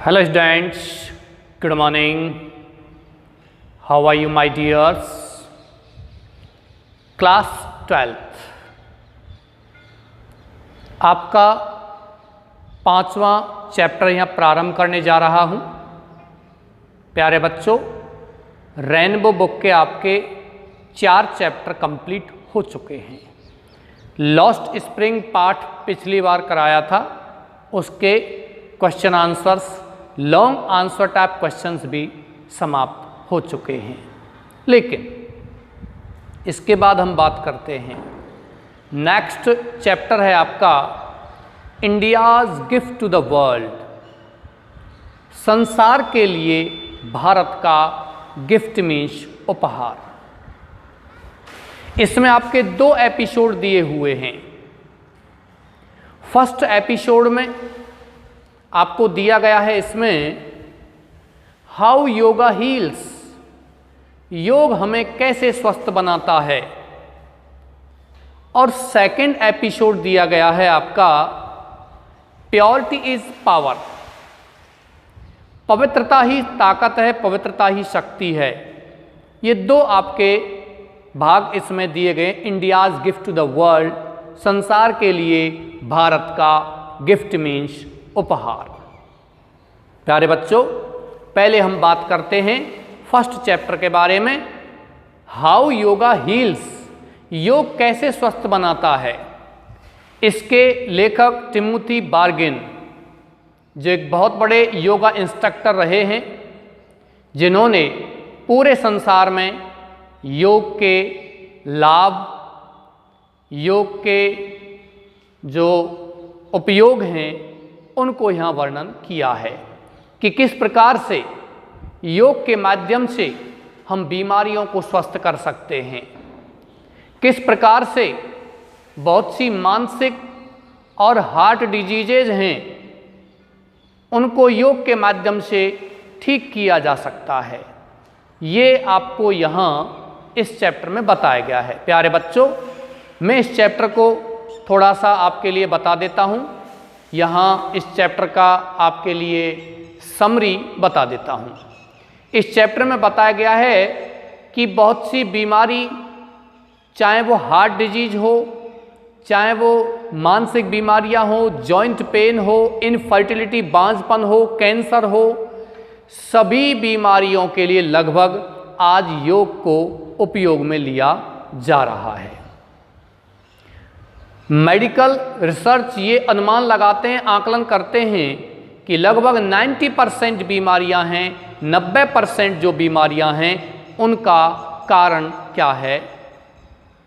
Hello students, good morning. How are you my dears? Class 12th आपका 5वां chapter यहाँ प्रारंभ करने जा रहा हूँ। प्यारे बच्चों, रेनबो बुक के आपके 4 चैप्टर कंप्लीट हो चुके हैं। लॉस्ट स्प्रिंग पार्ट पिछली बार कराया था, उसके question answers long answer type questions भी समाप्त हो चुके हैं। लेकिन इसके बाद हम बात करते हैं, नेक्स्ट चैप्टर है आपका India's gift to the world, संसार के लिए भारत का गिफ्ट मीन्स उपहार। इसमें आपके 2 एपिसोड दिए हुए हैं। फर्स्ट एपिसोड में आपको दिया गया है इसमें हाउ योगा हील्स, योग हमें कैसे स्वस्थ बनाता है। और सेकंड एपिसोड दिया गया है आपका प्योरिटी इज पावर, पवित्रता ही ताकत है, पवित्रता ही शक्ति है। ये 2 आपके भाग इसमें दिए गए। India's gift to the world, संसार के लिए भारत का गिफ्ट मीन्स उपहार। प्यारे बच्चों, पहले हम बात करते हैं फर्स्ट चैप्टर के बारे में, हाउ योगा हील्स, योग कैसे स्वस्थ बनाता है। इसके लेखक टिमोथी बार्गिन, जो एक बहुत बड़े योगा इंस्ट्रक्टर रहे हैं, जिन्होंने पूरे संसार में योग के लाभ, योग के जो उपयोग हैं, उनको यहाँ वर्णन किया है कि किस प्रकार से योग के माध्यम से हम बीमारियों को स्वस्थ कर सकते हैं, किस प्रकार से बहुत सी मानसिक और हार्ट डिजीजेज हैं, उनको योग के माध्यम से ठीक किया जा सकता है। ये आपको यहाँ इस चैप्टर में बताया गया है। प्यारे बच्चों, मैं इस चैप्टर को थोड़ा सा आपके लिए बता देता हूँ। यहाँ इस चैप्टर का आपके लिए समरी बता देता हूँ। इस चैप्टर में बताया गया है कि बहुत सी बीमारी, चाहे वो हार्ट डिजीज हो, चाहे वो मानसिक बीमारियाँ हो, जॉइंट पेन हो, इनफर्टिलिटी, बांझपन हो, कैंसर हो, सभी बीमारियों के लिए लगभग आज योग को उपयोग में लिया जा रहा है। मेडिकल रिसर्च ये अनुमान लगाते हैं, आकलन करते हैं कि लगभग 90% बीमारियां हैं, 90% जो बीमारियां हैं उनका कारण क्या है,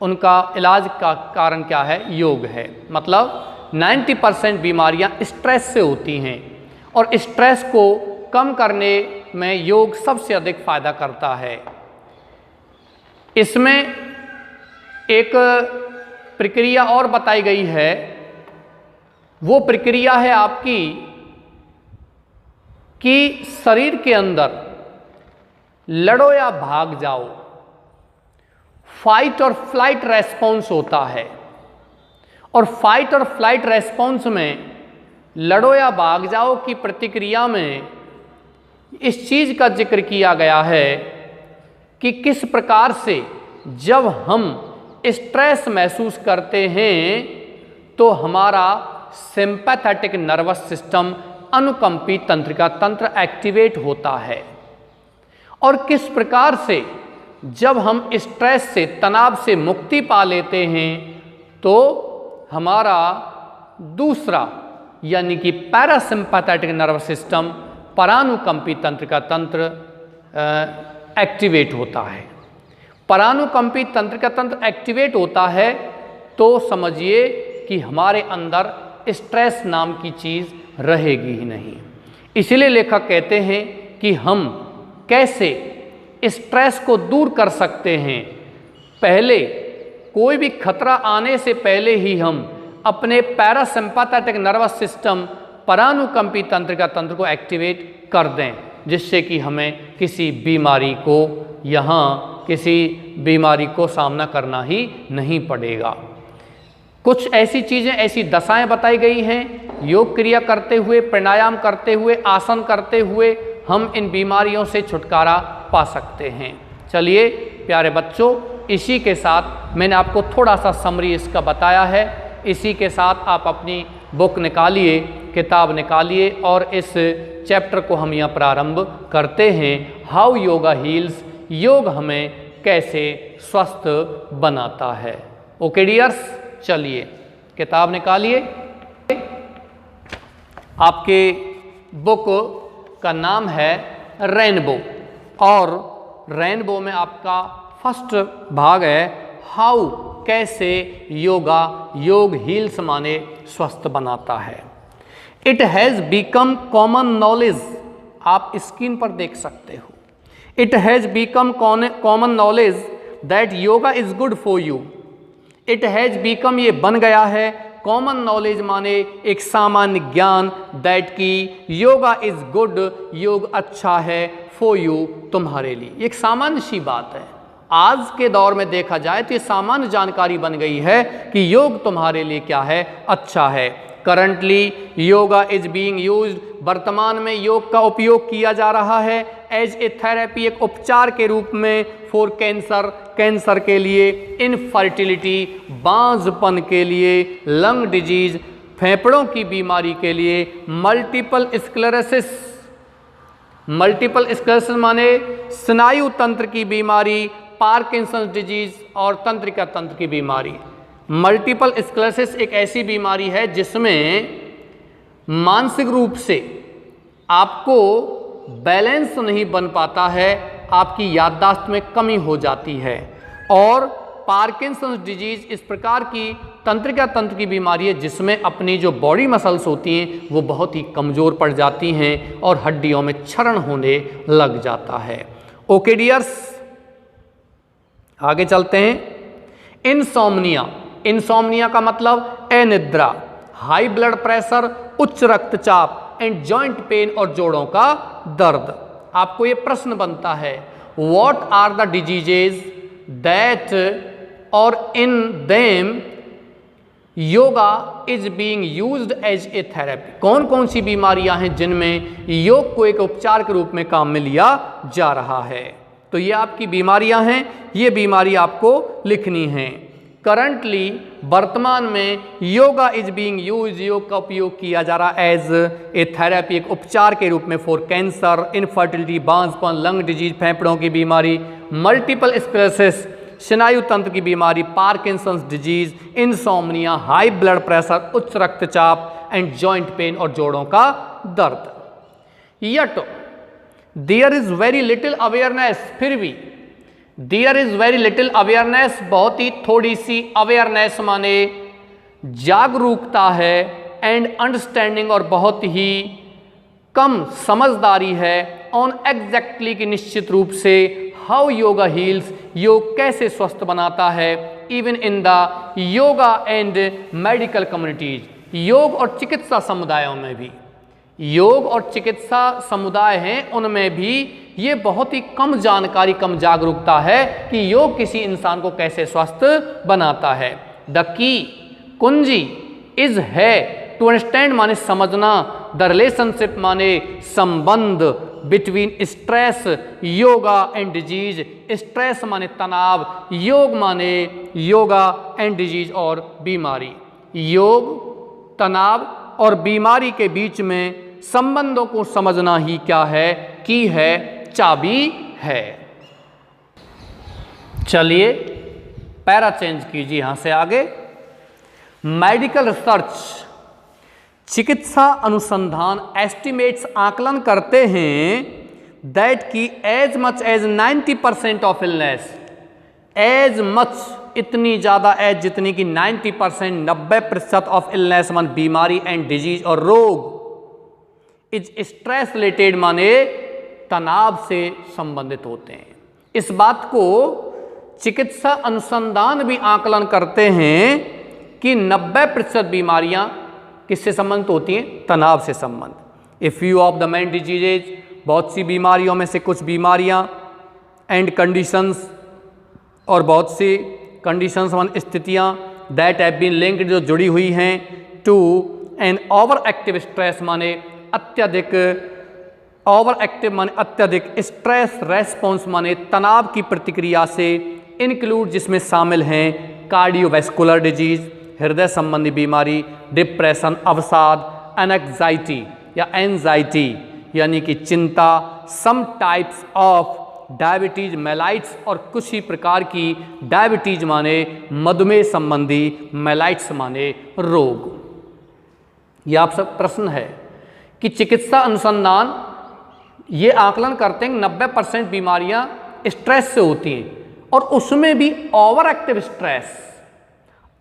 उनका इलाज का कारण क्या है, योग है। मतलब 90% बीमारियां स्ट्रेस से होती हैं और स्ट्रेस को कम करने में योग सबसे अधिक फायदा करता है। इसमें एक प्रक्रिया और बताई गई है, वो प्रक्रिया है आपकी कि शरीर के अंदर लड़ो या भाग जाओ, फाइट और फ्लाइट रेस्पॉन्स होता है। और फाइट और फ्लाइट रेस्पॉन्स में लड़ो या भाग जाओ की प्रतिक्रिया में इस चीज़ का जिक्र किया गया है कि किस प्रकार से जब हम स्ट्रेस महसूस करते हैं तो हमारा सिंपैथेटिक नर्वस सिस्टम, अनुकंपी तंत्रिका तंत्र एक्टिवेट होता है, और किस प्रकार से जब हम स्ट्रेस से, तनाव से मुक्ति पा लेते हैं तो हमारा दूसरा यानी कि पैरासिम्पैथेटिक नर्वस सिस्टम, परानुकंपी तंत्रिका तंत्र एक्टिवेट होता है। परानुकंपी तंत्रिका तंत्र एक्टिवेट होता है तो समझिए कि हमारे अंदर स्ट्रेस नाम की चीज़ रहेगी ही नहीं। इसलिए लेखक कहते हैं कि हम कैसे स्ट्रेस को दूर कर सकते हैं। पहले कोई भी खतरा आने से पहले ही हम अपने पैरासिम्पैथेटिक नर्वस सिस्टम, परानुकंपी तंत्रिका तंत्र को एक्टिवेट कर दें, जिससे कि हमें किसी बीमारी को सामना करना ही नहीं पड़ेगा। कुछ ऐसी चीज़ें, ऐसी दशाएं बताई गई हैं योग क्रिया करते हुए, प्राणायाम करते हुए, आसन करते हुए हम इन बीमारियों से छुटकारा पा सकते हैं। चलिए प्यारे बच्चों, इसी के साथ मैंने आपको थोड़ा सा समरी इसका बताया है। इसी के साथ आप अपनी बुक निकालिए, किताब निकालिए और इस चैप्टर को हम यहाँ प्रारंभ करते हैं। हाउ योगा हील्स, योग हमें कैसे स्वस्थ बनाता है। ओके डियर्स, चलिए किताब निकालिए। आपके बुक का नाम है रेनबो और रेनबो में आपका फर्स्ट भाग है हाउ, कैसे योगा, योग हील्स माने स्वस्थ बनाता है। It has become common knowledge, आप स्क्रीन पर देख सकते हो। It has become common knowledge that yoga is good for you. It has become, ये बन गया है, कॉमन नॉलेज माने एक सामान्य ज्ञान, दैट की योगा इज गुड, योग अच्छा है, फॉर यू, तुम्हारे लिए। एक सामान्य सी बात है, आज के दौर में देखा जाए तो ये सामान्य जानकारी बन गई है कि योग तुम्हारे लिए क्या है, अच्छा है। Currently yoga is being used, वर्तमान में योग का उपयोग किया जा रहा है एज ए थेरेपी, एक उपचार के रूप में, फॉर कैंसर, कैंसर के लिए, इनफर्टिलिटी, बांझपन के लिए, लंग डिजीज, फेफड़ों की बीमारी के लिए, मल्टीपल स्क्लेरोसिस, मल्टीपल स्क्लेरोसिस माने स्नायु तंत्र की बीमारी, पार्किंसन डिजीज और तंत्रिका तंत्र की बीमारी। मल्टीपल स्क्लेरोसिस एक ऐसी बीमारी है जिसमें मानसिक रूप से आपको बैलेंस नहीं बन पाता है, आपकी याददाश्त में कमी हो जाती है। और पार्किंसन डिजीज इस प्रकार की तंत्रिका तंत्र की बीमारी है जिसमें अपनी जो बॉडी मसल्स होती हैं वो बहुत ही कमज़ोर पड़ जाती हैं और हड्डियों में क्षरण होने लग जाता है। ओके डियर्स, आगे चलते हैं। इंसोम्निया, इंसोम्निया का मतलब अनिद्रा, हाई ब्लड प्रेशर, उच्च रक्तचाप एंड जॉइंट पेन और जोड़ों का दर्द। आपको ये प्रश्न बनता है, what are the diseases that are in them yoga is being used as a therapy. कौन कौन सी बीमारियां हैं जिनमें योग को एक उपचार के रूप में काम में लिया जा रहा है। तो ये आपकी बीमारियां हैं, ये बीमारी आपको लिखनी है। करंटली वर्तमान में योगा इज बीइंग यूज, योग का उपयोग किया जा रहा है एज ए थेरेपी, एक उपचार के रूप में, फॉर कैंसर, इनफर्टिलिटी, बांझपन, लंग डिजीज, फेफड़ों की बीमारी, मल्टीपल स्क्लेरोसिस, स्नायु तंत्र की बीमारी, Parkinson's disease, insomnia, high blood pressure, उच्च रक्तचाप एंड जॉइंट पेन और जोड़ों का दर्द। Yet there is very little awareness, फिर भी there is very little awareness, बहुत ही थोड़ी सी अवेयरनेस माने जागरूकता है, एंड अंडरस्टैंडिंग और बहुत ही कम समझदारी है, ऑन एग्जैक्टली की निश्चित रूप से, हाउ योगा हील्स, योग कैसे स्वस्थ बनाता है, even in the yoga and medical communities, योग और चिकित्सा समुदायों में भी, योग और चिकित्सा समुदाय हैं उनमें भी ये बहुत ही कम जानकारी, कम जागरूकता है कि योग किसी इंसान को कैसे स्वस्थ बनाता है। द की, कुंजी, इज है, टू अंडरस्टैंड माने समझना, द रिलेशनशिप माने संबंध, between stress, yoga and disease, stress माने तनाव, योग माने योगा एंड डिजीज और बीमारी। योग, तनाव और बीमारी के बीच में संबंधों को समझना ही क्या है, की है, चाबी है। चलिए पैरा चेंज कीजिए यहां से आगे। मेडिकल रिसर्च, चिकित्सा अनुसंधान, एस्टिमेट्स आकलन करते हैं दैट की as much as 90% of illness, as much इतनी ज़्यादा एज जितनी कि 90%, 90% ऑफ इलनेस मान बीमारी एंड डिजीज और रोग, इज स्ट्रेस रिलेटेड माने तनाव से संबंधित होते हैं। इस बात को चिकित्सा अनुसंधान भी आकलन करते हैं कि 90% बीमारियां किससे संबंधित होती हैं, तनाव से संबंध। A few of the main diseases, बहुत सी बीमारियों में से कुछ बीमारियां, एंड कंडीशंस और बहुत सी कंडीशंस वन स्थितियां, दैट हैव बीन लिंक्ड जो जुड़ी हुई हैं, to and over active stress माने अत्यधिक, ओवर एक्टिव माने अत्यधिक, स्ट्रेस रेस्पॉन्स माने तनाव की प्रतिक्रिया से इंक्लूड जिसमें शामिल हैं कार्डियोवैस्कुलर डिजीज, हृदय संबंधी बीमारी, डिप्रेशन, अवसाद, एंजाइटी या एंजाइटी यानी कि चिंता, सम टाइप्स ऑफ डायबिटीज मेलाइट्स और कुछ ही प्रकार की डायबिटीज माने मधुमेह संबंधी, मेलाइट्स माने रोग। यह आप सब प्रश्न है कि चिकित्सा अनुसंधान ये आकलन करते हैं 90% बीमारियां स्ट्रेस से होती हैं और उसमें भी ओवर एक्टिव स्ट्रेस,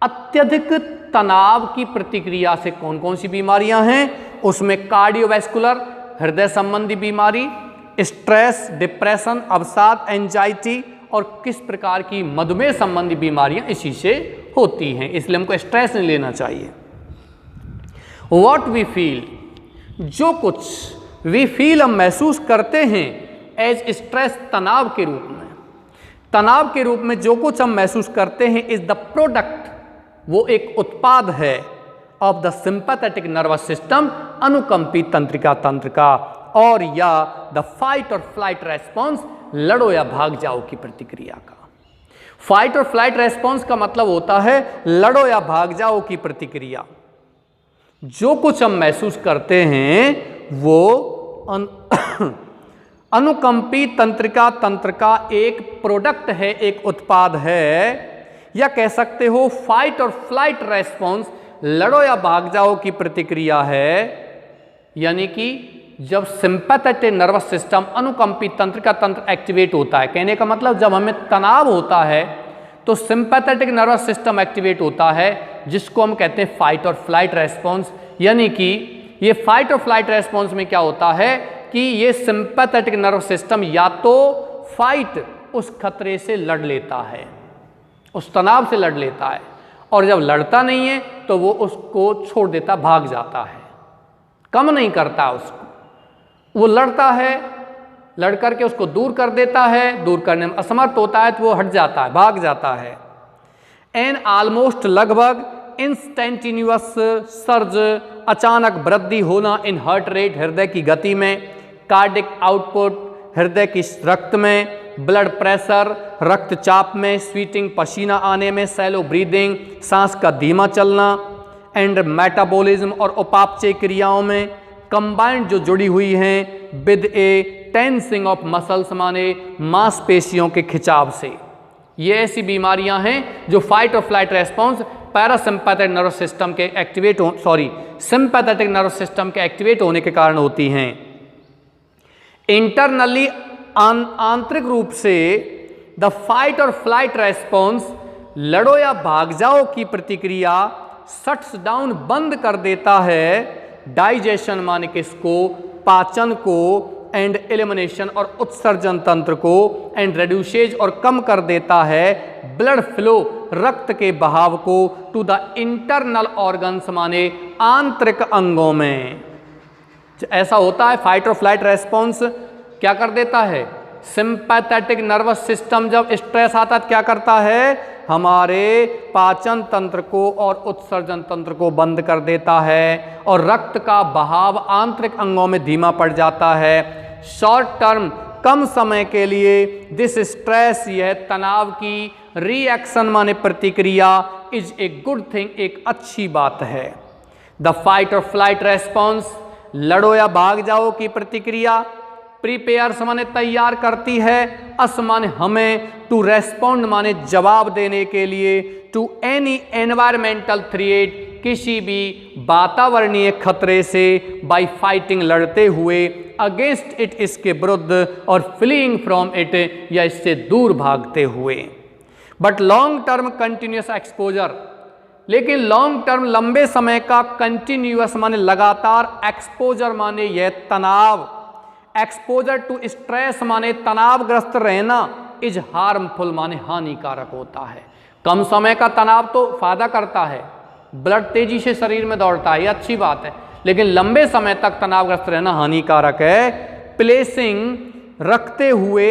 अत्यधिक तनाव की प्रतिक्रिया से कौन कौन सी बीमारियां हैं, उसमें कार्डियोवैस्कुलर, हृदय संबंधी बीमारी, स्ट्रेस, डिप्रेशन, अवसाद, एंजाइटी और किस प्रकार की मधुमेह संबंधी बीमारियां इसी से होती हैं। इसलिए हमको स्ट्रेस नहीं लेना चाहिए। व्हाट वी फील, जो कुछ वी फील हम महसूस करते हैं एज स्ट्रेस, तनाव के रूप में, तनाव के रूप में जो कुछ हम महसूस करते हैं इज द प्रोडक्ट, वो एक उत्पाद है of the sympathetic nervous system, अनुकंपी तंत्रिका तंत्र का, और या the fight or flight response, लड़ो या भाग जाओ की प्रतिक्रिया का। फाइट और फ्लाइट रेस्पॉन्स का मतलब होता है लड़ो या भाग जाओ की प्रतिक्रिया। जो कुछ हम महसूस करते हैं वो अनुकंपी तंत्रिका तंत्र का एक प्रोडक्ट है, एक उत्पाद है, या कह सकते हो फाइट और फ्लाइट रेस्पॉन्स, लड़ो या भाग जाओ की प्रतिक्रिया है। यानी कि जब सिंपैथेटिक नर्वस सिस्टम, अनुकंपी तंत्रिका तंत्र एक्टिवेट होता है, कहने का मतलब जब हमें तनाव होता है तो सिंपैथेटिक नर्वस सिस्टम एक्टिवेट होता है, जिसको हम कहते हैं फाइट और फ्लाइट रेस्पॉन्स। यानी कि ये फाइट और फ्लाइट रेस्पॉन्स में क्या होता है कि ये सिंपैथेटिक नर्वस सिस्टम या तो फाइट, उस खतरे से लड़ लेता है, उस तनाव से लड़ लेता है, और जब लड़ता नहीं है तो वो उसको छोड़ देता, भाग जाता है, कम नहीं करता उसको, वो लड़ता है, लड़ करके उसको दूर कर देता है, दूर करने में असमर्थ होता है तो वो हट जाता है, भाग जाता है। एन ऑलमोस्ट, लगभग, इंस्टेंटेनियस सर्ज, अचानक वृद्धि होना इन हार्ट रेट, हृदय की गति में, कार्डिक आउटपुट, हृदय की रक्त में, ब्लड प्रेशर, रक्तचाप में, स्वीटिंग, पसीना आने में, सैलो ब्रीदिंग, सांस का धीमा चलना, एंड मेटाबॉलिज्म और उपापचय क्रियाओं में, कंबाइंड जो जुड़ी हुई हैं with A tensing of muscles माने मांसपेशियों के खिंचाव से। ये ऐसी बीमारियां हैं जो fight or flight response parasympathetic nervous system के सिंपैथेटिक नर्वस सिस्टम के एक्टिवेट होने के कारण होती हैं। इंटरनली, आंतरिक रूप से the fight or flight response, लड़ो या भाग जाओ की प्रतिक्रिया, शट्स डाउन, बंद कर देता है, डाइजेशन माने किसको, पाचन को, एंड एलिमिनेशन और उत्सर्जन तंत्र को, एंड रेड्यूसेज और कम कर देता है, ब्लड फ्लो, रक्त के बहाव को, टू द इंटरनल ऑर्गन्स माने आंतरिक अंगों में। ऐसा होता है फाइट और फ्लाइट रेस्पॉन्स क्या कर देता है, सिंपैथेटिक नर्वस सिस्टम जब स्ट्रेस आता है क्या करता है, हमारे पाचन तंत्र को और उत्सर्जन तंत्र को बंद कर देता है और रक्त का बहाव आंतरिक अंगों में धीमा पड़ जाता है। शॉर्ट टर्म, कम समय के लिए, दिस स्ट्रेस, यह तनाव की रिएक्शन माने प्रतिक्रिया, इज ए गुड थिंग, एक अच्छी बात है। The fight or flight response, लड़ो या भाग जाओ की प्रतिक्रिया, प्रिपेयर्स माने तैयार करती है, अस माने हमें, टू रेस्पॉन्ड माने जवाब देने के लिए, टू एनी एनवायरमेंटल थ्रेट, किसी भी वातावरणीय खतरे से, बाय फाइटिंग, लड़ते हुए, अगेंस्ट इट, इसके विरुद्ध, और फ्लीइंग फ्रॉम इट, या इससे दूर भागते हुए। But long term continuous exposure, लेकिन लॉन्ग टर्म, लंबे समय का, कंटिन्यूअस माने लगातार, एक्सपोजर माने यह तनाव, एक्सपोजर टू स्ट्रेस माने तनावग्रस्त रहना, इज हार्मफुल माने हानिकारक होता है। कम समय का तनाव तो फायदा करता है, ब्लड तेजी से शरीर में दौड़ता है, ये अच्छी बात है, लेकिन लंबे समय तक तनावग्रस्त रहना हानिकारक है। प्लेसिंग, रखते हुए,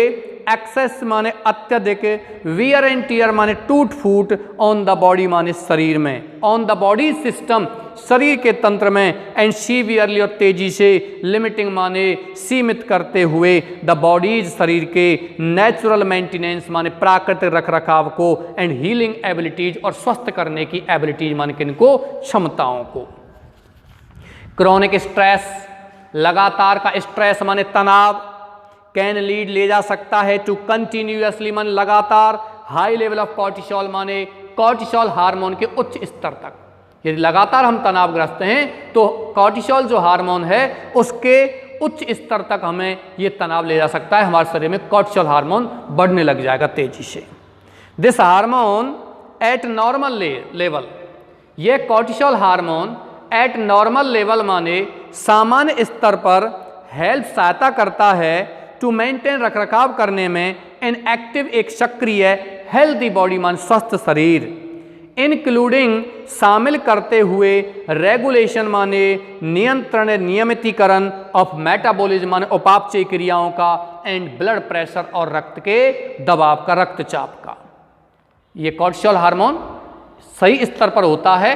एक्सेस माने अत्यधिक, वियर एंड टियर माने टूट फूट, ऑन द बॉडी माने शरीर में, ऑन द बॉडी सिस्टम, शरीर के तंत्र में, एंड सीवियरली और तेजी से, लिमिटिंग माने सीमित करते हुए, द बॉडीज शरीर के नेचुरल मेंटेनेंस माने प्राकृतिक रखरखाव को, एंड हीलिंग एबिलिटीज और स्वस्थ करने की एबिलिटीज माने किनको, क्षमताओं को। क्रोनिक स्ट्रेस, लगातार का स्ट्रेस माने तनाव, कैन लीड ले जा सकता है टू कंटिन्यूअसली माने लगातार, हाई लेवल ऑफ कॉर्टिसोल माने कॉर्टिसोल हार्मोन के उच्च स्तर तक। यदि लगातार हम तनावग्रस्त हैं तो कॉर्टिसोल जो हार्मोन है उसके उच्च स्तर तक हमें ये तनाव ले जा सकता है, हमारे शरीर में कॉर्टिसोल हार्मोन बढ़ने लग जाएगा तेजी से। This hormone at normal level, ये cortisol hormone at normal level माने सामान्य स्तर पर हेल्प सहायता करता है टू मेंटेन रखरखाव करने में, एन एक्टिव एक सक्रिय हेल्दी बॉडी मान स्वस्थ शरीर, इंक्लूडिंग शामिल करते हुए रेगुलेशन माने नियंत्रण नियमितीकरण ऑफ मेटाबॉलिज्म माने उपापचय क्रियाओं का, एंड ब्लड प्रेशर और रक्त के दबाव का, रक्तचाप का। ये कॉर्टिसोल हार्मोन सही स्तर पर होता है,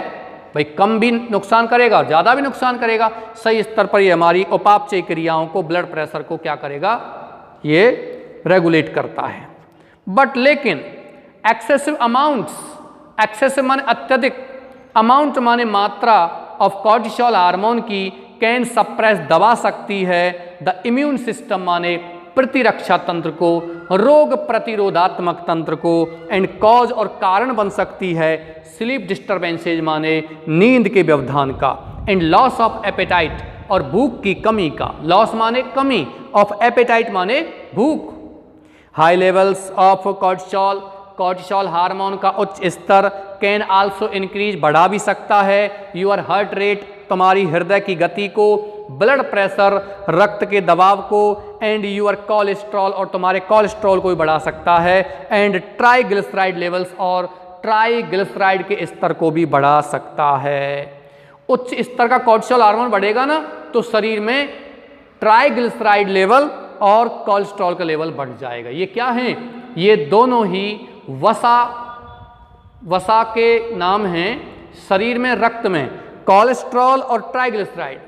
भाई कम भी नुकसान करेगा ज़्यादा भी नुकसान करेगा, सही स्तर पर ये हमारी उपापचय क्रियाओं को, ब्लड प्रेशर को क्या करेगा, ये रेगुलेट करता है। बट लेकिन एक्सेसिव अमाउंट्स, एक्सेसिव माने अत्यधिक, अमाउंट माने मात्रा ऑफ कॉर्टिसोल हार्मोन की कैन सप्रेस दबा सकती है द इम्यून सिस्टम माने प्रतिरक्षा तंत्र को, रोग प्रतिरोधात्मक तंत्र को, एंड कॉज और कारण बन सकती है स्लीप डिस्टर्बेंसेज माने नींद के व्यवधान का, एंड लॉस ऑफ एपेटाइट और भूख की कमी का, लॉस माने कमी, ऑफ एपेटाइट माने भूख। High levels of cortisol, cortisol hormone का उच्च स्तर कैन आल्सो इंक्रीज बढ़ा भी सकता है योर हार्ट रेट, तुम्हारी हृदय की गति को, ब्लड प्रेशर रक्त के दबाव को, एंड यूर कोलेस्ट्रॉल और तुम्हारे कोलेस्ट्रॉल को भी बढ़ा सकता है, एंड ट्राइग्लिसराइड लेवल्स और ट्राइग्लिसराइड के स्तर को भी बढ़ा सकता है। उच्च स्तर का कॉर्टिसोल हार्मोन बढ़ेगा ना तो शरीर में ट्राइग्लिसराइड लेवल और कोलेस्ट्रॉल का लेवल बढ़ जाएगा। ये क्या है, ये दोनों ही वसा के नाम हैं शरीर में, रक्त में, कोलेस्ट्रॉल और ट्राइग्लिसराइड।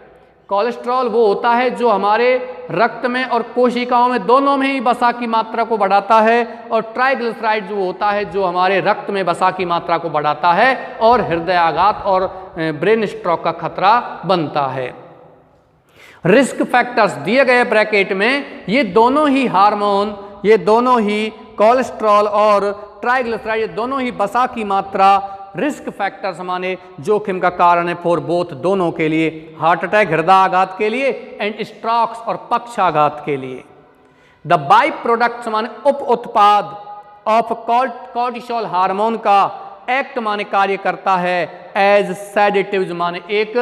कोलेस्ट्रॉल वो होता है जो हमारे रक्त में और कोशिकाओं में दोनों में ही वसा की मात्रा को बढ़ाता है, और ट्राइग्लिसराइड जो होता है जो हमारे रक्त में वसा की मात्रा को बढ़ाता है और हृदयाघात और ब्रेन स्ट्रोक का खतरा बनता है। रिस्क फैक्टर्स दिए गए ब्रैकेट में, ये दोनों ही हार्मोन, ये दोनों ही कोलेस्ट्रॉल और ट्राइग्लिसराइड, ये दोनों ही वसा की मात्रा रिस्क फैक्टर्स माने जोखिम का कारण है फॉर बोथ, दोनों के लिए, हार्ट अटैक हृदयाघात के लिए, एंड स्ट्रोक्स और पक्षाघात के लिए। द बाई प्रोडक्ट्स माने उप उत्पाद ऑफ कॉर्टिसोल हार्मोन का एक्ट माने कार्य करता है एज सेडेटिव्स माने एक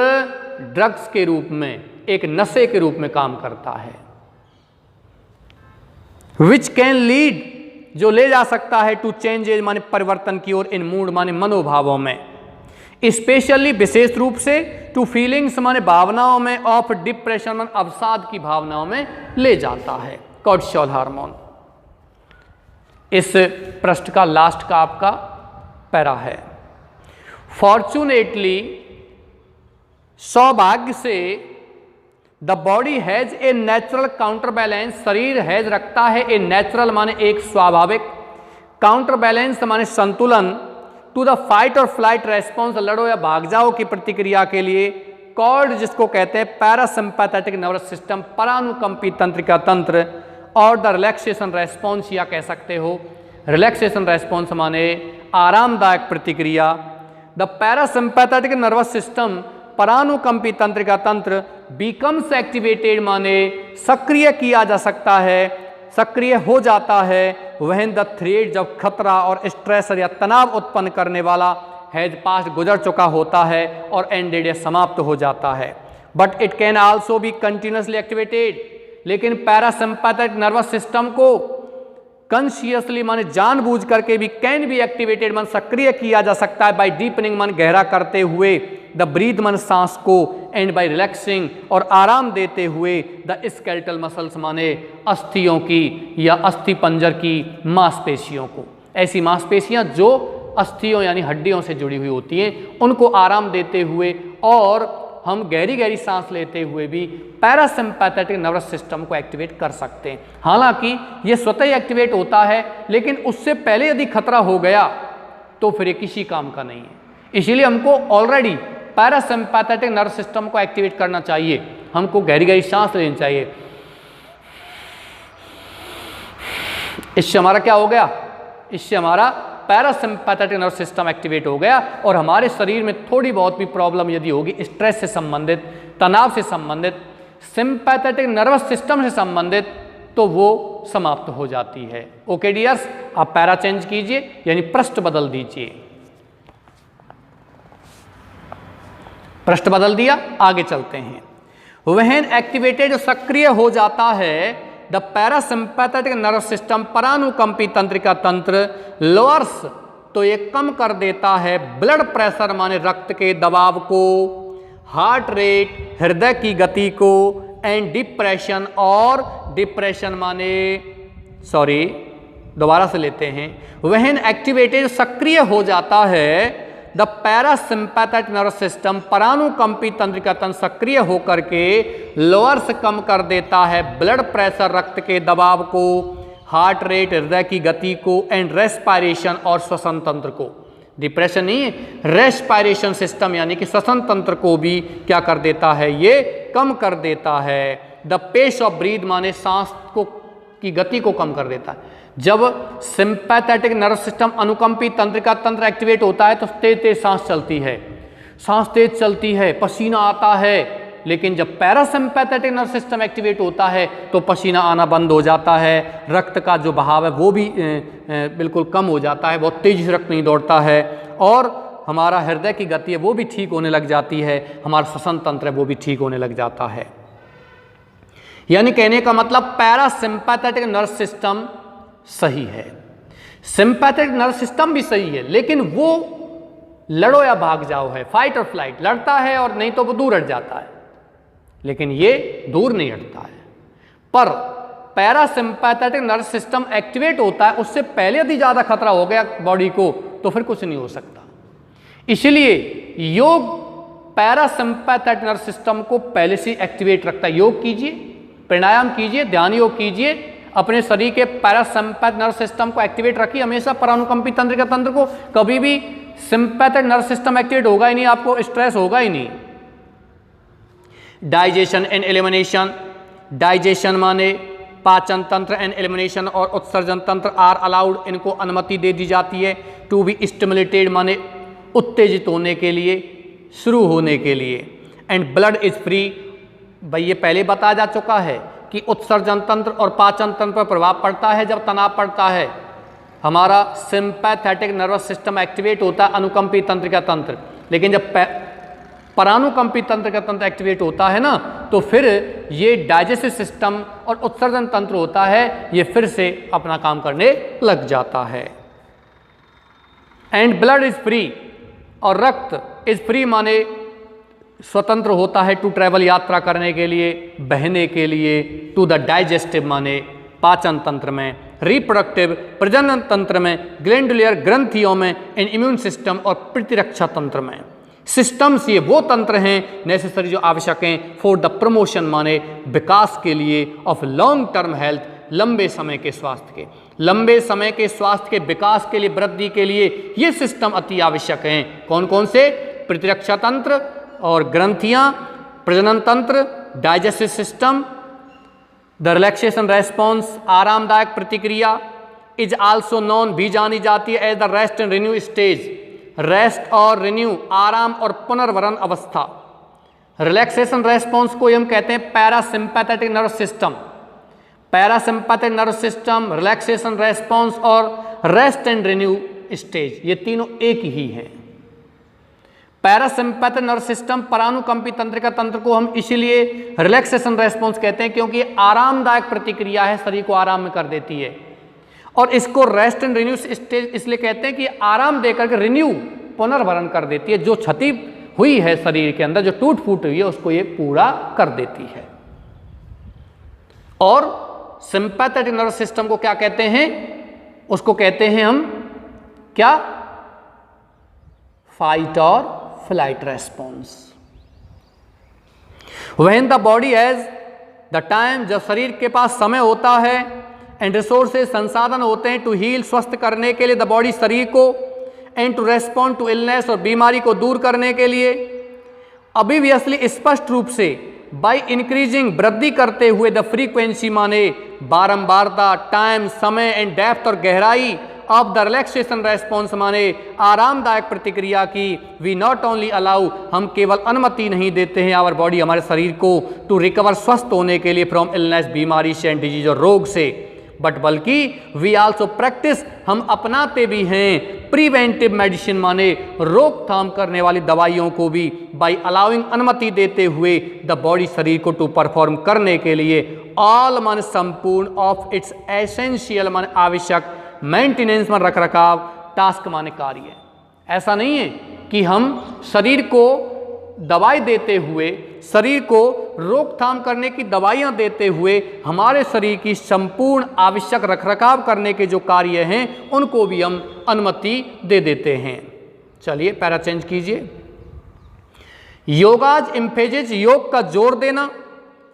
ड्रग्स के रूप में, एक नशे के रूप में काम करता है, विच कैन लीड जो ले जा सकता है टू चेंजेज माने परिवर्तन की ओर, इन मूड माने मनोभावों में, स्पेशली विशेष रूप से टू फीलिंग्स माने भावनाओं में, ऑफ डिप्रेशन माने अवसाद की भावनाओं में ले जाता है कॉर्टिसोल हार्मोन। इस पृष्ठ का लास्ट का आपका पैरा है, फॉर्चुनेटली सौभाग्य से the body has a natural counter balance, शरीर हैज रखता है ए नेचुरल माने एक स्वाभाविक, काउंटर बैलेंस माने संतुलन, to the fight or flight response लड़ो या भाग जाओ की प्रतिक्रिया के लिए, कॉर्ड जिसको कहते हैं पैरासिम्पैथेटिक नर्वस सिस्टम परानुकंपी तंत्रिका तंत्र, और द रिलैक्सेशन रेस्पॉन्स या कह सकते हो रिलैक्सेशन रेस्पॉन्स माने आरामदायक प्रतिक्रिया। द पैरासिम्पैथेटिक नर्वस सिस्टम परानुकंपी तंत्रिका तंत्र बिकम्स एक्टिवेटेड माने सक्रिय किया जा सकता है, सक्रिय हो जाता है, व्हेन द थ्रेट जब खतरा और स्ट्रेस या तनाव उत्पन्न करने वाला हैज पास्ट गुजर चुका होता है और एंडेड या समाप्त हो जाता है। But it can also be continuously activated, लेकिन पैरासिम्पैथेटिक नर्वस सिस्टम को कॉन्शियसली माने जानबूझ करके भी कैन बी एक्टिवेटेड मन सक्रिय किया जा सकता है, बाय डीपनिंग मन गहरा करते हुए, द ब्रीथ मन सांस को, एंड बाय रिलैक्सिंग और आराम देते हुए, द स्केलेटल मसल्स माने अस्थियों की या अस्थि पंजर की मांसपेशियों को, ऐसी मांसपेशियां जो अस्थियों यानी हड्डियों से जुड़ी हुई होती हैं, उनको आराम देते हुए और हम गहरी गहरी सांस लेते हुए भी पैरासिम्पैथेटिक नर्वस सिस्टम को एक्टिवेट कर सकते हैं। हालांकि ये स्वतः ही एक्टिवेट होता है, लेकिन उससे पहले यदि खतरा हो गया तो फिर ये किसी काम का नहीं है। इसीलिए हमको ऑलरेडी पैरासिम्पैथेटिक नर्वस सिस्टम को एक्टिवेट करना चाहिए। हमको गहरी गहरी सांस लेनी चाहिए। इससे हमारा क्या हो गया? इससे हमारा पैरासिम्पैथेटिक नर्वस सिस्टम एक्टिवेट हो गया और हमारे शरीर में थोड़ी बहुत भी प्रॉब्लम यदि होगी, स्ट्रेस से संबंधित, तनाव से संबंधित, सिंपैथेटिक नर्वस सिस्टम से संबंधित, तो वो समाप्त हो जाती है। ओके डियर्स, आप पैरा चेंज कीजिए यानी पृष्ठ बदल दीजिए। पृष्ठ बदल दिया, आगे चलते हैं। व्हेन एक्टिवेटेड, सक्रिय हो जाता है द पैरासिम्पैथेटिक नर्वस सिस्टम, परानुकंपी तंत्रिका तंत्र, लोअर्स, तो ये कम कर देता है ब्लड प्रेशर माने रक्त के दबाव को, हार्ट रेट, हृदय की गति को, एंड डिप्रेशन, और डिप्रेशन माने दोबारा से लेते हैं। व्हेन एक्टिवेटेड, सक्रिय हो जाता है द पैरासिम्पैथेटिक नर्वस सिस्टम, परानुकंपी तंत्रिका तंत्र सक्रिय होकर के लोअर्स कम कर देता है ब्लड प्रेशर, रक्त के दबाव को, हार्ट रेट, हृदय की गति को, एंड रेस्पिरेशन, और श्वसन तंत्र को। डिप्रेशन नहीं है, रेस्पिरेशन सिस्टम यानी कि श्वसन तंत्र को भी क्या कर देता है? ये कम कर देता है। द पेस ऑफ ब्रीथ माने सांस को की गति को कम कर देता है। जब सिंपैथेटिक नर्व सिस्टम, अनुकंपी तंत्रिका तंत्र एक्टिवेट होता है तो तेज तेज सांस चलती है, सांस तेज चलती है, पसीना आता है। लेकिन जब पैरासिम्पैथेटिक नर्व सिस्टम एक्टिवेट होता है तो पसीना आना बंद हो जाता है, रक्त का जो बहाव है वो भी बिल्कुल कम हो जाता है, बहुत तेजी से रक्त नहीं दौड़ता है, और हमारा हृदय की गति है वो भी ठीक होने लग जाती है, हमारा श्वसन तंत्र है वो भी ठीक होने लग जाता है। यानी कहने का मतलब पैरासिम्पैथेटिक नर्व सिस्टम सही है, सिंपैथेटिक नर्व सिस्टम भी सही है, लेकिन वो लड़ो या भाग जाओ है, फाइट और फ्लाइट, लड़ता है और नहीं तो वो दूर हट जाता है, लेकिन ये दूर नहीं हटता है। पर पैरासिम्पैथेटिक नर्व सिस्टम एक्टिवेट होता है, उससे पहले यदि ज़्यादा खतरा हो गया बॉडी को तो फिर कुछ नहीं हो सकता। इसलिए योग पैरासिम्पैथेटिक नर्व सिस्टम को पहले से एक्टिवेट रखता है। योग कीजिए, प्राणायाम कीजिए, ध्यान योग कीजिए, अपने शरीर के पैरासिम्पैथेटिक नर्व सिस्टम को एक्टिवेट रखिए हमेशा। परानुकंपी तंत्रिका तंत्र को कभी भी सिंपैथेटिक नर्व सिस्टम एक्टिवेट होगा ही नहीं, आपको स्ट्रेस होगा ही नहीं। डाइजेशन एंड एलिमिनेशन, डाइजेशन माने पाचन तंत्र, एंड एलिमिनेशन और उत्सर्जन तंत्र आर अलाउड, इनको अनुमति दे दी जाती है। टू बी स्टिमुलेटेड माने उत्तेजित होने के लिए, शुरू होने के लिए। एंड ब्लड इज फ्री, भाई ये पहले बताया जा चुका है कि उत्सर्जन तंत्र और पाचन तंत्र पर प्रभाव पड़ता है जब तनाव पड़ता है। हमारा सिंपैथेटिक नर्वस सिस्टम एक्टिवेट होता है, अनुकंपी तंत्रिका तंत्र, लेकिन जब परानुकंपी तंत्रिका तंत्र एक्टिवेट होता है ना तो फिर ये डाइजेस्टिव सिस्टम और उत्सर्जन तंत्र होता है, ये फिर से अपना काम करने लग जाता है। एंड ब्लड इज फ्री, और रक्त इज फ्री माने स्वतंत्र होता है टू ट्रैवल, यात्रा करने के लिए, बहने के लिए। टू द डाइजेस्टिव माने पाचन तंत्र में, रिप्रोडक्टिव प्रजनन तंत्र में, ग्लैंडुलर ग्रंथियों में, एंड इम्यून सिस्टम और प्रतिरक्षा तंत्र में। सिस्टम्स ये वो तंत्र हैं नेसेसरी जो आवश्यक हैं फॉर द प्रमोशन माने विकास के लिए, ऑफ लॉन्ग टर्म हेल्थ, लंबे समय के स्वास्थ्य के, लंबे समय के स्वास्थ्य के विकास के लिए, वृद्धि के लिए ये सिस्टम अति आवश्यक हैं। कौन कौन से? प्रतिरक्षा तंत्र और ग्रंथियां, प्रजनन तंत्र, digestive system, the relaxation response, आरामदायक प्रतिक्रिया, इज आल्सो नोन, भी जानी जाती है as the rest and renew stage, rest और रिन्यू, आराम और पुनर्वरण अवस्था। रिलैक्सेशन रेस्पॉन्स को हम कहते हैं parasympathetic nervous system, parasympathetic nervous system, relaxation response और रेस्ट एंड रिन्यू स्टेज, ये तीनों एक ही हैं। पैरासिम्पैथेटिक नर्वस सिस्टम, परानुकंपी तंत्रिका तंत्र को हम इसीलिए रिलैक्सेशन रेस्पॉन्स कहते हैं क्योंकि ये आरामदायक प्रतिक्रिया है, शरीर को आराम में कर देती है। और इसको रेस्ट एंड रिन्यू स्टेज इसलिए कहते हैं कि आराम देकर के रिन्यू, पुनर्भरण कर देती है, जो क्षति हुई है शरीर के अंदर, जो टूट फूट हुई है उसको ये पूरा कर देती है। और सिंपैथेटिक नर्वस सिस्टम को क्या कहते हैं? उसको कहते हैं हम क्या? Fight or flight response. When the body has the time, जब शरीर के पास समय होता है, एंड रिसोर्सेज, संसाधन होते हैं, टू हील, स्वस्थ करने के लिए, द बॉडी, शरीर को, and to respond to illness, और बीमारी को दूर करने के लिए, ऑब्वियसली, स्पष्ट रूप से, बाय इंक्रीजिंग, वृद्धि करते हुए, द फ्रीक्वेंसी माने बारंबारता, टाइम, समय, एंड डेप्थ, और गहराई, ऑफ द रिलैक्सेशन रेस्पॉन्स माने आरामदायक प्रतिक्रिया की, वी नॉट ओनली अलाउ, हम केवल अनुमति नहीं देते हैं आवर बॉडी, हमारे शरीर को, टू रिकवर, स्वस्थ होने के लिए, फ्रॉम इलनेस, बीमारी से, एंड डिजीज, और रोग से, बट बल्कि वी आल्सो प्रैक्टिस, हम अपनाते भी हैं, प्रिवेंटिव मेडिसिन माने रोकथाम करने वाली दवाइयों को भी, बाय अलाउइंग, अनुमति देते हुए, द बॉडी, शरीर को, टू परफॉर्म, करने के लिए, ऑल मान संपूर्ण, ऑफ इट्स एसेंशियल मान आवश्यक, मेंटेनेंस मान रखरखाव, टास्क माने कार्य। ऐसा नहीं है कि हम शरीर को दवाई देते हुए, शरीर को रोकथाम करने की दवाइयां देते हुए, हमारे शरीर की संपूर्ण आवश्यक रखरखाव करने के जो कार्य हैं उनको भी हम अनुमति दे देते हैं। चलिए पैरा चेंज कीजिए। योगाज एम्फेसिस, योग का जोर देना,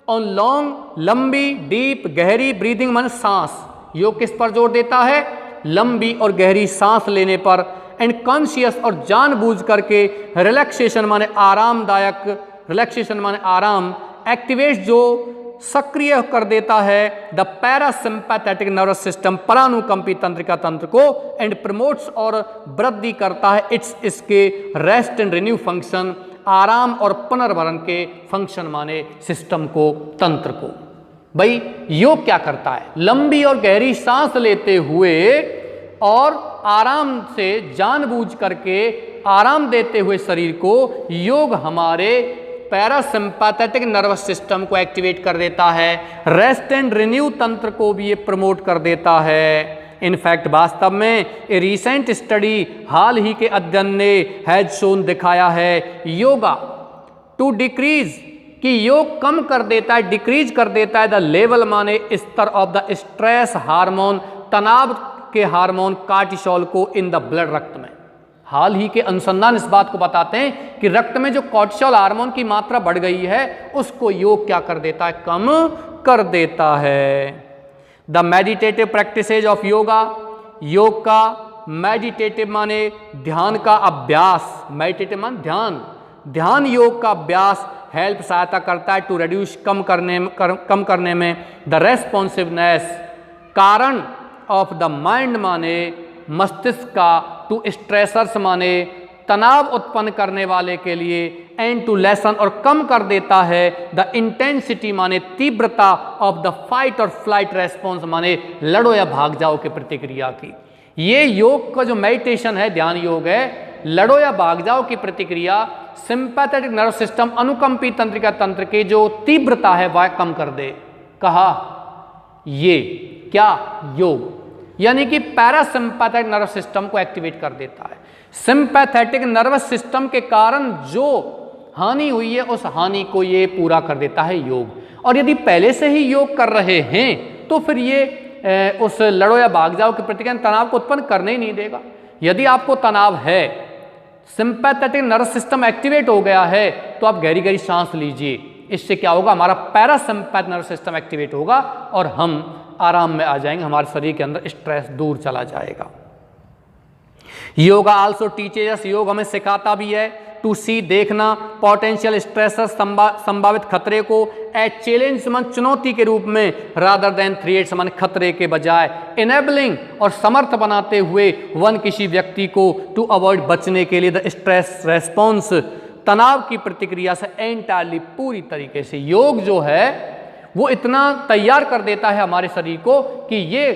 ऑन लॉन्ग, लंबी, डीप, गहरी ब्रीदिंग मन सांस। योग किस पर जोर देता है? लंबी और गहरी सांस लेने पर, एंड कॉन्शियस, और जानबूझ करके, रिलैक्सेशन माने आरामदायक, रिलैक्सेशन माने आराम, एक्टिवेट, जो सक्रिय कर देता है, द पैरासिम्पैथेटिक नर्वस सिस्टम, परानुकंपी तंत्रिका तंत्र को, एंड प्रमोट्स, और वृद्धि करता है, इट्स, इसके, रेस्ट एंड रिन्यू फंक्शन, आराम और पुनर्भरण के फंक्शन माने सिस्टम को, तंत्र को। भाई योग क्या करता है? लंबी और गहरी सांस लेते हुए और आराम से, जानबूझ करके आराम देते हुए शरीर को, योग हमारे पैरासिम्पैथेटिक नर्वस सिस्टम को एक्टिवेट कर देता है, रेस्ट एंड रिन्यू तंत्र को भी ये प्रमोट कर देता है। इनफैक्ट वास्तव में ए रिसेंट स्टडी, हाल ही के अध्ययन ने, हैज शोन, दिखाया है, योगा टू डिक्रीज, कि योग कम कर देता है, डिक्रीज कर देता है, द लेवल माने स्तर, ऑफ द स्ट्रेस हार्मोन, तनाव के हार्मोन कार्टिसोल को, इन द ब्लड, रक्त में। हाल ही के अनुसंधान इस बात को बताते हैं कि रक्त में जो कॉर्टिसोल हार्मोन की मात्रा बढ़ गई है, उसको योग क्या कर देता है? कम कर देता है। The meditative practices of yoga, योग का मेडिटेटिव माने ध्यान का अभ्यास, मेडिटेटिव मान ध्यान, ध्यान योग का अभ्यास, हेल्प, सहायता करता है, टू रिड्यूस, कम करने में, द रेस्पॉन्सिवनेस, कारण, ऑफ द माइंड माने मस्तिष्क का, टू स्ट्रेसर्स माने तनाव उत्पन्न करने वाले के लिए, एंड टू लेसन, और कम कर देता है, द इंटेंसिटी माने तीव्रता, of the fight or flight response माने लड़ो या भाग जाओ की प्रतिक्रिया की। ये योग का जो मेडिटेशन है, ध्यान योग है, लड़ो या भाग जाओ की प्रतिक्रिया, सिंपैथेटिक नर्व सिस्टम, अनुकंपी तंत्रिका तंत्र की जो तीव्रता है वह कम कर दे। कहा ये क्या? योग, यानी कि पैरासिम्पैथेटिक नर्व सिस्टम को एक्टिवेट कर देता है। सिंपैथेटिक नर्वस सिस्टम के कारण जो हानि हुई है, उस हानि को ये पूरा कर देता है योग। और यदि पहले से ही योग कर रहे हैं तो फिर ये उस लड़ो या भाग जाओ की प्रतिक्रिया, तनाव को उत्पन्न करने ही नहीं देगा। यदि आपको तनाव है, सिंपैथेटिक नर्वस सिस्टम एक्टिवेट हो गया है, तो आप गहरी गहरी सांस लीजिए। इससे क्या होगा? हमारा पैरासिम्पैथेटिक नर्वस सिस्टम एक्टिवेट होगा और हम आराम में आ जाएंगे, हमारे शरीर के अंदर स्ट्रेस दूर चला जाएगा। योगा आल्सो टीचेस अस, योग हमें सिखाता भी है, टू सी, देखना, पोटेंशियल स्ट्रेसर, संभावित खतरे को, ए चैलेंज समान चुनौती के रूप में, रादर देन थ्रेट समान खतरे के बजाय, इनेबलिंग और समर्थ बनाते हुए, वन किसी व्यक्ति को, टू अवॉइड, बचने के लिए, द स्ट्रेस रेस्पॉन्स, तनाव की प्रतिक्रिया से एंटायरली, पूरी तरीके से। योग जो है वो इतना तैयार कर देता है हमारे शरीर को कि ये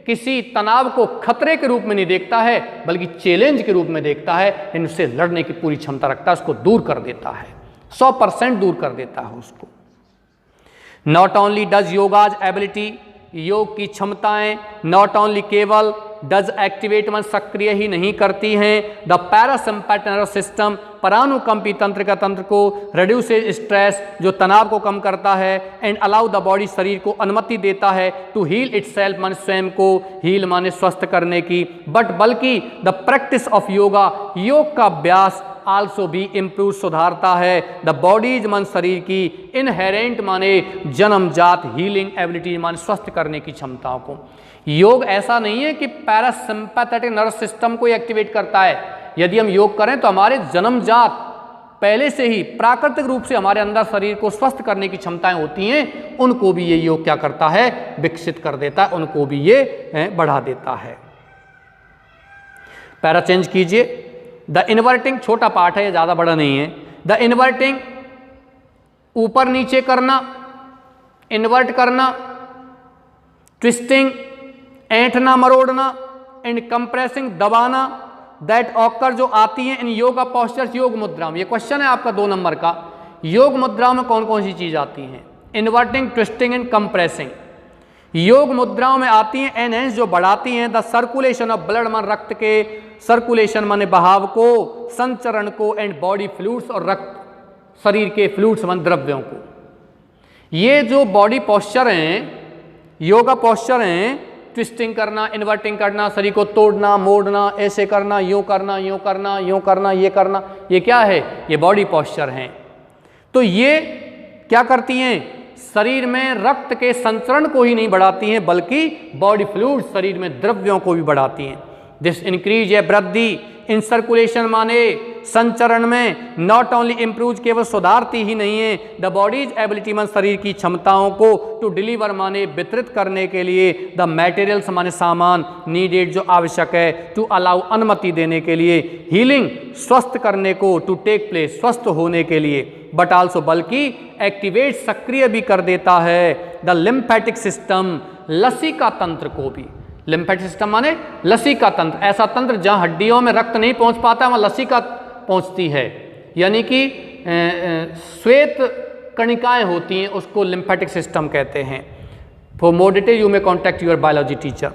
किसी तनाव को खतरे के रूप में नहीं देखता है, बल्कि चैलेंज के रूप में देखता है, इनसे लड़ने की पूरी क्षमता रखता है, उसको दूर कर देता है, 100% दूर कर देता है उसको। नॉट ओनली डज योगाज एबिलिटी, योग की क्षमताएं नॉट ओनली केवल डज एक्टिवेट मन सक्रिय ही नहीं करती हैं, द पैरासिम्पैथेटिक नर्वस सिस्टम, परानुकंपी तंत्र का तंत्र को, रिड्यूसेज स्ट्रेस जो तनाव को कम करता है, एंड अलाउ द बॉडी शरीर को अनुमति देता है टू हील इटसेल्फ माने स्वयं को हील माने स्वस्थ करने की, बट बल्कि द प्रैक्टिस ऑफ योगा योग का अभ्यास आल्सो भी इम्प्रूव सुधारता है द बॉडीज मन शरीर की इनहेरेंट माने जन्मजात हीलिंग एबिलिटी माने स्वस्थ करने की क्षमताओं को। योग ऐसा नहीं है कि पैरासिम्पैथेटिक नर्वस सिस्टम को एक्टिवेट करता है। यदि हम योग करें तो हमारे जन्मजात पहले से ही प्राकृतिक रूप से हमारे अंदर शरीर को स्वस्थ करने की क्षमताएं होती हैं, उनको भी ये योग क्या करता है, विकसित कर देता है, उनको भी ये बढ़ा देता है। पैरा चेंज कीजिए। द इन्वर्टिंग, छोटा पार्ट है ये, ज़्यादा बड़ा नहीं है। द इन्वर्टिंग ऊपर नीचे करना, इन्वर्ट करना, ट्विस्टिंग ऐंठना मरोड़ना, एंड कंप्रेसिंग दबाना, दैट ऑकर जो आती हैं इन योगा पोस्चर्स योग मुद्रा में। ये क्वेश्चन है आपका 2 नंबर का। योग मुद्रा में कौन कौन सी चीज आती हैं? इन्वर्टिंग, ट्विस्टिंग एंड कंप्रेसिंग योग मुद्राओं में आती हैं। एनहेंस जो बढ़ाती हैं द सर्कुलेशन ऑफ ब्लड मन रक्त के सर्कुलेशन माने बहाव को, संचरण को, एंड बॉडी फ्लूइड्स और रक्त शरीर के फ्लूइड्स मन द्रव्यों को। ये जो बॉडी पोस्चर हैं, योगा पोस्चर हैं, ट्विस्टिंग करना, इन्वर्टिंग करना, शरीर को तोड़ना मोड़ना, ऐसे करना, यूं करना, यूं करना, यूं करना, ये करना, ये क्या है? ये बॉडी पोस्चर हैं। तो ये क्या करती हैं? शरीर में रक्त के संचरण को ही नहीं बढ़ाती हैं, बल्कि बॉडी फ्लूइड शरीर में द्रव्यों को भी बढ़ाती हैं। दिस इंक्रीज या वृद्धि इन सर्कुलेशन माने संचरण में नॉट ओनली इम्प्रूव, केवल सुधारती ही नहीं है द बॉडीज एबिलिटी मन शरीर की क्षमताओं को टू डिलीवर माने वितरित करने के लिए द मटेरियल्स माने सामान नीडेड जो आवश्यक है टू अलाउ अनुमति देने के लिए हीलिंग स्वस्थ करने को टू टेक प्लेस स्वस्थ होने के लिए, बट आल्सो बल्कि एक्टिवेट सक्रिय भी कर देता है द लिम्फेटिक सिस्टम लसिका तंत्र को भी। लिम्फेटिक सिस्टम माने लसिका तंत्र, ऐसा तंत्र जहां हड्डियों में रक्त नहीं पहुंच पाता वहां लसिका पहुंचती है, यानी कि श्वेत कणिकाएं होती हैं, उसको लिम्फेटिक सिस्टम कहते हैं। For more detail you may contact your biology teacher.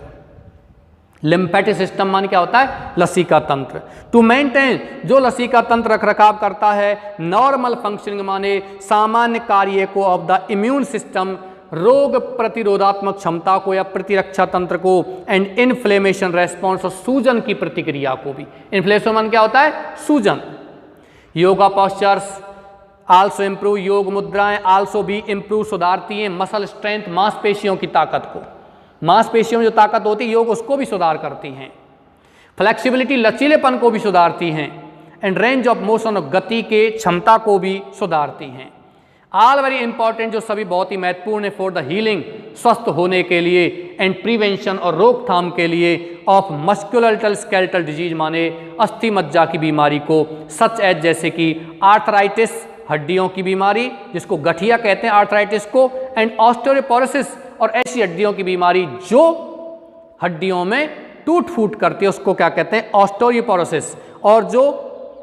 Lymphatic system मान क्या होता है? लसिका तंत्र। टू मेंटेन जो लसिका तंत्र रखरखाव करता है नॉर्मल फंक्शनिंग माने सामान्य कार्य को ऑफ द इम्यून सिस्टम रोग प्रतिरोधात्मक क्षमता को या प्रतिरक्षा तंत्र को, एंड इन्फ्लेमेशन रेस्पॉन्स और सूजन की प्रतिक्रिया को भी। इन्फ्लेमेशन क्या होता है? सूजन। योगा पोस्चर्स आल्सो इम्प्रूव, योग मुद्राएं आल्सो भी इम्प्रूव सुधारती हैं मसल स्ट्रेंथ मांसपेशियों की ताकत को। मांसपेशियों में जो ताकत होती है योग उसको भी सुधार करती हैं। फ्लेक्सिबिलिटी लचीलेपन को भी सुधारती हैं, एंड रेंज ऑफ मोशन और गति के क्षमता को भी सुधारती हैं। ऑल वेरी इंपॉर्टेंट, जो सभी बहुत ही महत्वपूर्ण है फॉर द हीलिंग स्वस्थ होने के लिए, एंड प्रिवेंशन और रोकथाम के लिए ऑफ मस्कुलर स्केलेटल डिजीज माने अस्थि मज्जा की बीमारी को, सच एज जैसे कि आर्थराइटिस हड्डियों की बीमारी जिसको गठिया कहते हैं आर्थराइटिस को, एंड ऑस्टियोपोरोसिस और ऐसी हड्डियों की बीमारी जो हड्डियों में टूट फूट करती है उसको क्या कहते हैं? ऑस्टियोपोरोसिस। और जो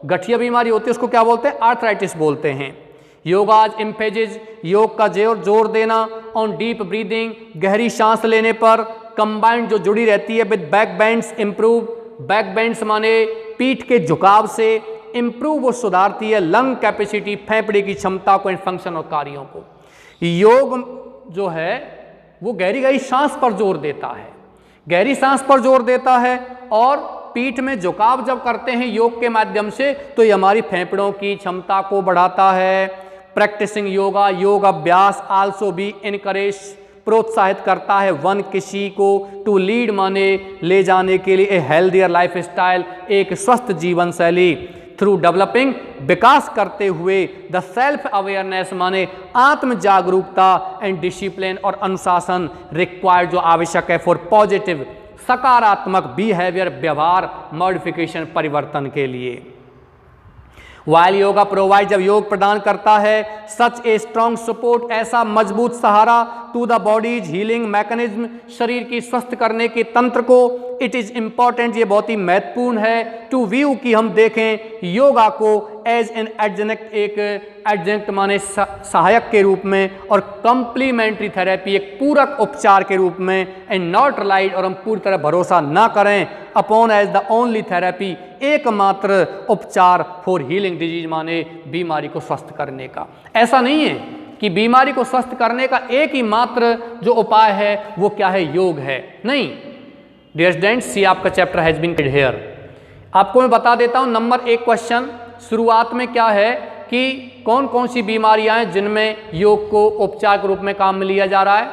गठिया बीमारी होती है उसको क्या बोलते हैं? आर्थराइटिस बोलते हैं। योगाज इम्फेजिज योग का जोर देना ऑन डीप ब्रीदिंग, गहरी सांस लेने पर, कंबाइंड जो जुड़ी रहती है with back bends improve, back bends माने पीठ के झुकाव से इम्प्रूव वो सुधारती है लंग कैपेसिटी फेफड़े की क्षमता को, एंड फंक्शन और कार्यों को। योग जो है वो गहरी गहरी सांस पर जोर देता है, गहरी सांस पर जोर देता है, और पीठ में झुकाव जब करते हैं योग के माध्यम से तो ये हमारी फेफड़ों की क्षमता को बढ़ाता है। प्रैक्टिसिंग योगा योग अभ्यास आल्सो भी इनकरेज प्रोत्साहित करता है वन किसी को टू लीड माने ले जाने के लिए ए हेल्दियर लाइफ स्टाइल एक स्वस्थ जीवन शैली थ्रू डेवलपिंग विकास करते हुए द सेल्फ अवेयरनेस माने आत्म जागरूकता एंड डिसिप्लिन और अनुशासन रिक्वायर्ड जो आवश्यक है फॉर पॉजिटिव सकारात्मक बिहेवियर व्यवहार मॉडिफिकेशन परिवर्तन के लिए। वाइल योगा प्रोवाइड जब योग प्रदान करता है सच ए स्ट्रॉन्ग सपोर्ट ऐसा मजबूत सहारा to the body's healing mechanism शरीर की स्वस्थ करने के तंत्र को, इट इज़ इम्पॉर्टेंट, ये बहुत ही महत्वपूर्ण है टू व्यू कि हम देखें योगा को एज एन एडजंक्ट, एक एडजंक्ट माने सहायक के रूप में, और कंप्लीमेंट्री थेरेपी एक पूरक उपचार के रूप में, एंड नॉट रिलाइड, और हम पूरी तरह भरोसा ना करें upon as the only therapy, एकमात्र उपचार फॉर हीलिंग डिजीज माने बीमारी को स्वस्थ करने का। ऐसा नहीं है कि बीमारी को स्वस्थ करने का एक ही मात्र जो उपाय है वो क्या है, योग है, नहीं। डियर स्टूडेंट्स, सी आपका चैप्टर हैज बीन हियर। आपको मैं बता देता हूं नंबर 1 क्वेश्चन शुरुआत में क्या है कि कौन कौन सी बीमारियां हैं जिनमें योग को उपचार के रूप में काम में लिया जा रहा है,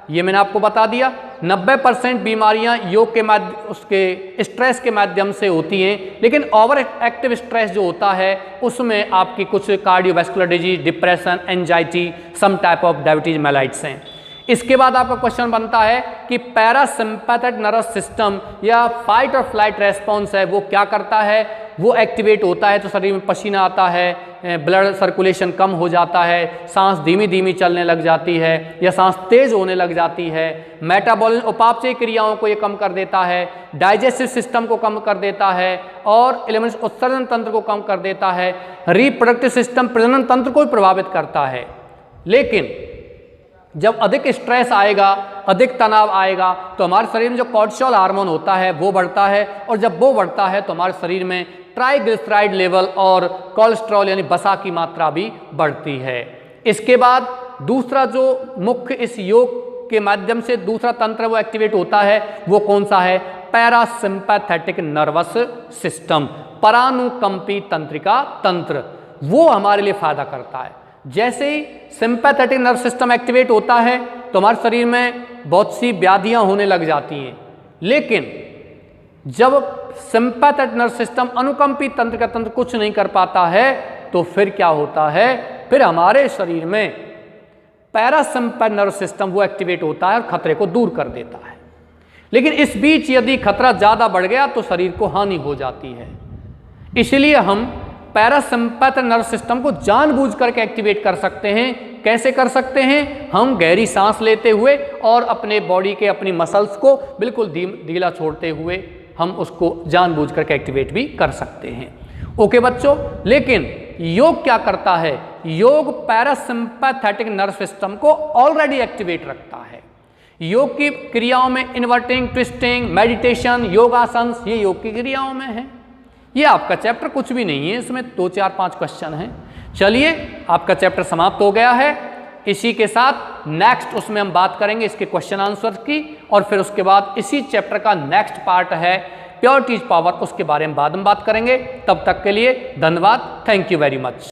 ये मैंने आपको बता दिया। 90% बीमारियां योग के उसके स्ट्रेस के माध्यम से होती हैं, लेकिन ओवर एक्टिव स्ट्रेस जो होता है उसमें आपकी कुछ cardiovascular disease, depression, anxiety, some type of diabetes mellitus हैं। इसके बाद आपका क्वेश्चन बनता है कि पैरासिम्पैथिक नर्वस सिस्टम या फाइट और फ्लाइट रेस्पॉन्स है वो क्या करता है, वो एक्टिवेट होता है तो शरीर में पसीना आता है, ब्लड सर्कुलेशन कम हो जाता है, सांस धीमी धीमी चलने लग जाती है या सांस तेज होने लग जाती है, मेटाबॉलिज्म उपापचय क्रियाओं को ये कम कर देता है, डाइजेस्टिव सिस्टम को कम कर देता है, और एलिमेंट्स उत्सर्जन तंत्र को कम कर देता है, रिप्रोडक्टिव सिस्टम प्रजनन तंत्र को भी प्रभावित करता है। लेकिन जब अधिक स्ट्रेस आएगा, अधिक तनाव आएगा तो हमारे शरीर में जो कोर्टिसोल हार्मोन होता है वो बढ़ता है, और जब वो बढ़ता है तो हमारे शरीर में ट्राइग्लिसराइड लेवल और कोलेस्ट्रॉल यानी वसा की मात्रा भी बढ़ती है। इसके बाद दूसरा जो मुख्य इस योग के माध्यम से दूसरा तंत्र वो एक्टिवेट होता है वो कौन सा है, पैरासिम्पैथेटिक नर्वस सिस्टम, परानुकंपी तंत्रिका तंत्र, वो हमारे लिए फायदा करता है। जैसे ही सिंपैथेटिक नर्व सिस्टम एक्टिवेट होता है तो हमारे शरीर में बहुत सी व्याधियां होने लग जाती हैं, लेकिन जब सिंपैथेटिक नर्व सिस्टम अनुकंपी तंत्र का तंत्र कुछ नहीं कर पाता है तो फिर क्या होता है, फिर हमारे शरीर में पैरासिम्पैथेटिक नर्व सिस्टम वो एक्टिवेट होता है और खतरे को दूर कर देता है। लेकिन इस बीच यदि खतरा ज़्यादा बढ़ गया तो शरीर को हानि हो जाती है। इसलिए हम पैरासिम्पैथेटिक नर्व सिस्टम को जानबूझ करके एक्टिवेट कर सकते हैं। कैसे कर सकते हैं, हम गहरी सांस लेते हुए और अपने बॉडी के अपनी मसल्स को बिल्कुल ढीला छोड़ते हुए हम उसको जानबूझ करके एक्टिवेट भी कर सकते हैं। ओके बच्चों, लेकिन योग क्या करता है, योग पैरासिम्पैथेटिक नर्व सिस्टम को ऑलरेडी एक्टिवेट रखता है। योग की क्रियाओं में इन्वर्टिंग, ट्विस्टिंग, मेडिटेशन, योगासन, ये योग की क्रियाओं में है। ये आपका चैप्टर कुछ भी नहीं है, इसमें 2, 4, 5 क्वेश्चन हैं। चलिए, आपका चैप्टर समाप्त हो गया है। इसी के साथ नेक्स्ट उसमें हम बात करेंगे इसके क्वेश्चन आंसर की, और फिर उसके बाद इसी चैप्टर का नेक्स्ट पार्ट है प्योरिटी इज पावर, उसके बारे में बाद में बात करेंगे। तब तक के लिए धन्यवाद, थैंक यू वेरी मच।